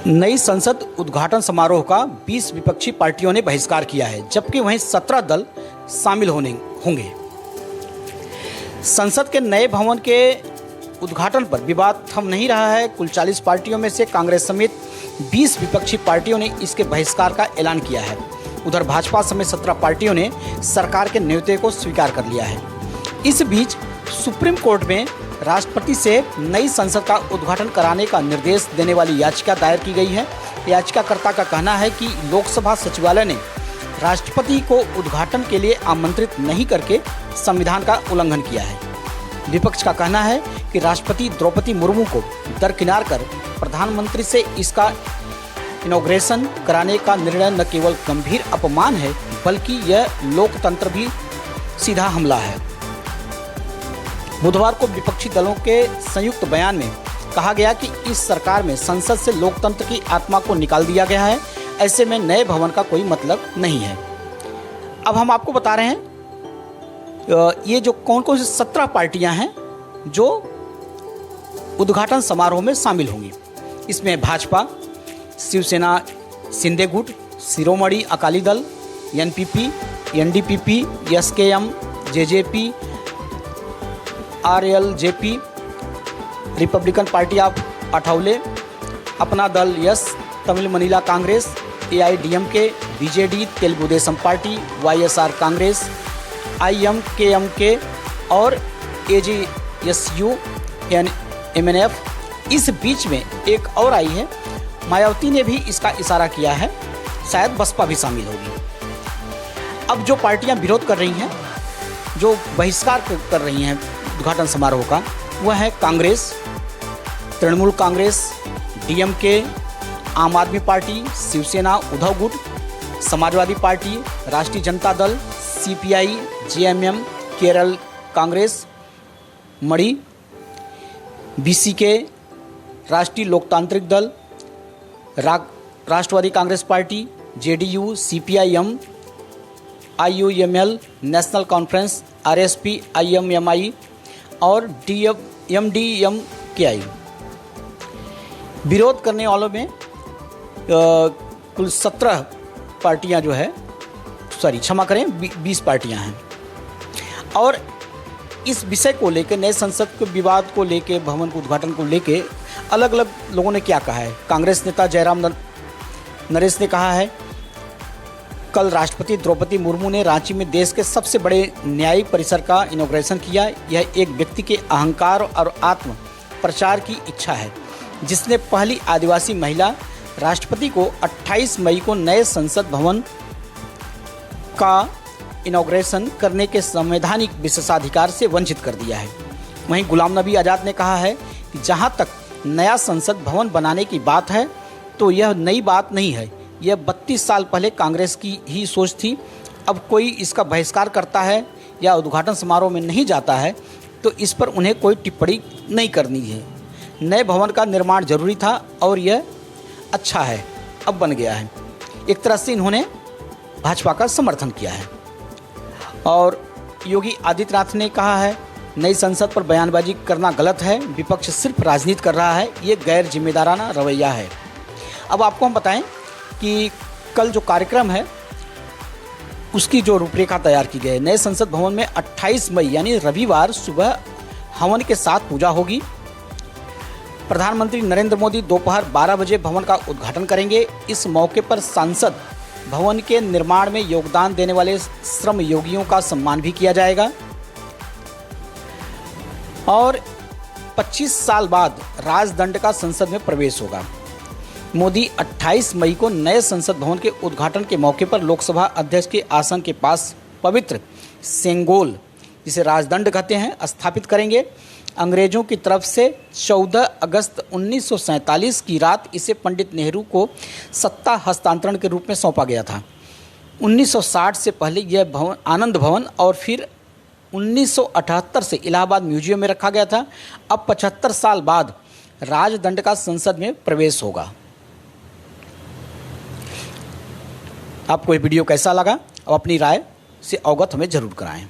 नई संसद उद्घाटन समारोह का 20 विपक्षी पार्टियों ने बहिष्कार किया है, जबकि वहीं 17 दल शामिल होंगे। संसद के नए भवन के उद्घाटन पर विवाद थम नहीं रहा है। कुल 40 पार्टियों में से कांग्रेस समेत 20 विपक्षी पार्टियों ने इसके बहिष्कार का ऐलान किया है। उधर भाजपा समेत 17 पार्टियों ने सरकार के न्योते को स्वीकार कर लिया है। इस बीच सुप्रीम कोर्ट में राष्ट्रपति से नई संसद का उद्घाटन कराने का निर्देश देने वाली याचिका दायर की गई है। याचिकाकर्ता का कहना है कि लोकसभा सचिवालय ने राष्ट्रपति को उद्घाटन के लिए आमंत्रित नहीं करके संविधान का उल्लंघन किया है। विपक्ष का कहना है कि राष्ट्रपति द्रौपदी मुर्मू को दरकिनार कर प्रधानमंत्री से इसका इनॉग्रेशन कराने का निर्णय न केवल गंभीर अपमान है, बल्कि यह लोकतंत्र भी सीधा हमला है। बुधवार को विपक्षी दलों के संयुक्त बयान में कहा गया कि इस सरकार में संसद से लोकतंत्र की आत्मा को निकाल दिया गया है। ऐसे में नए भवन का कोई मतलब नहीं है। अब हम आपको बता रहे हैं ये जो कौन कौन सी 17 पार्टियां हैं जो उद्घाटन समारोह में शामिल होंगी। इसमें भाजपा, शिवसेना शिंदे गुट, Shiromani Akali Dal, NPP, NDPP, SKM, JJP, RLJP, Republican Party of Athawale, Apna Dal S, Tamil Maanila Congress, AIADMK, BJD, Telugu Desam Party, YSR Congress, IMKMK और एजेएसयू एमएनएफ। इस बीच में एक और आई है, मायावती ने भी इसका इशारा किया है, शायद बसपा भी शामिल होगी। अब जो पार्टियां विरोध कर रही हैं, जो बहिष्कार कर रही हैं उद्घाटन समारोह का, वह है कांग्रेस, तृणमूल कांग्रेस, डीएमके, आम आदमी पार्टी, शिवसेना उद्धव गुट, Samajwadi party, Rashtriya Janata Dal, CPI, JMM, Kerala Congress, Mani, BCK, Rashtriya Loktantrik Dal, Rashtravadi Congress Party, JDU, CPIM, IUML, National Conference, RSP, IMMI और एमडीएमकेआई। विरोध करने वालों में कुल 17 पार्टियां जो है, क्षमा करें, 20 पार्टियां हैं। और इस विषय को लेकर, नए संसद के विवाद को लेकर, भवन के उद्घाटन को लेकर अलग अलग लोगों ने क्या कहा है। कांग्रेस नेता जयराम नरेश ने कहा है, कल राष्ट्रपति द्रौपदी मुर्मू ने रांची में देश के सबसे बड़े न्यायिक परिसर का इनॉग्रेशन किया। यह एक व्यक्ति के अहंकार और आत्म प्रचार की इच्छा है, जिसने पहली आदिवासी महिला राष्ट्रपति को 28 मई को नए संसद भवन का इनॉग्रेशन करने के संवैधानिक विशेषाधिकार से वंचित कर दिया है। वहीं गुलाम नबी आज़ाद ने कहा है कि जहां तक नया संसद भवन बनाने की बात है, तो यह नई बात नहीं है। यह 32 साल पहले कांग्रेस की ही सोच थी। अब कोई इसका बहिष्कार करता है या उद्घाटन समारोह में नहीं जाता है, तो इस पर उन्हें कोई टिप्पणी नहीं करनी है। नए भवन का निर्माण जरूरी था और यह अच्छा है, अब बन गया है। एक तरह से इन्होंने भाजपा का समर्थन किया है। और योगी आदित्यनाथ ने कहा है, नई संसद पर बयानबाजी करना गलत है, विपक्ष सिर्फ राजनीति कर रहा है, ये गैर जिम्मेदाराना रवैया है। अब आपको हम बताएं कि कल जो कार्यक्रम है उसकी जो रूपरेखा तैयार की गई है। नए संसद भवन में 28 मई यानी रविवार सुबह हवन के साथ पूजा होगी। प्रधानमंत्री नरेंद्र मोदी दोपहर 12 बजे भवन का उद्घाटन करेंगे। इस मौके पर सांसद भवन के निर्माण में योगदान देने वाले श्रम योगियों का सम्मान भी किया जाएगा। और 25 साल बाद राजदंड का संसद में प्रवेश होगा। मोदी 28 मई को नए संसद भवन के उद्घाटन के मौके पर लोकसभा अध्यक्ष के आसन के पास पवित्र सेंगोल, जिसे राजदंड कहते हैं, स्थापित करेंगे। अंग्रेजों की तरफ से 14 अगस्त 1947 की रात इसे पंडित नेहरू को सत्ता हस्तांतरण के रूप में सौंपा गया था। 1960 से पहले यह भवन आनंद भवन और फिर 1978 से इलाहाबाद म्यूजियम में रखा गया था। अब 75 साल बाद राजदंड का संसद में प्रवेश होगा। आपको ये वीडियो कैसा लगा? अब अपनी राय से अवगत हमें ज़रूर कराएं।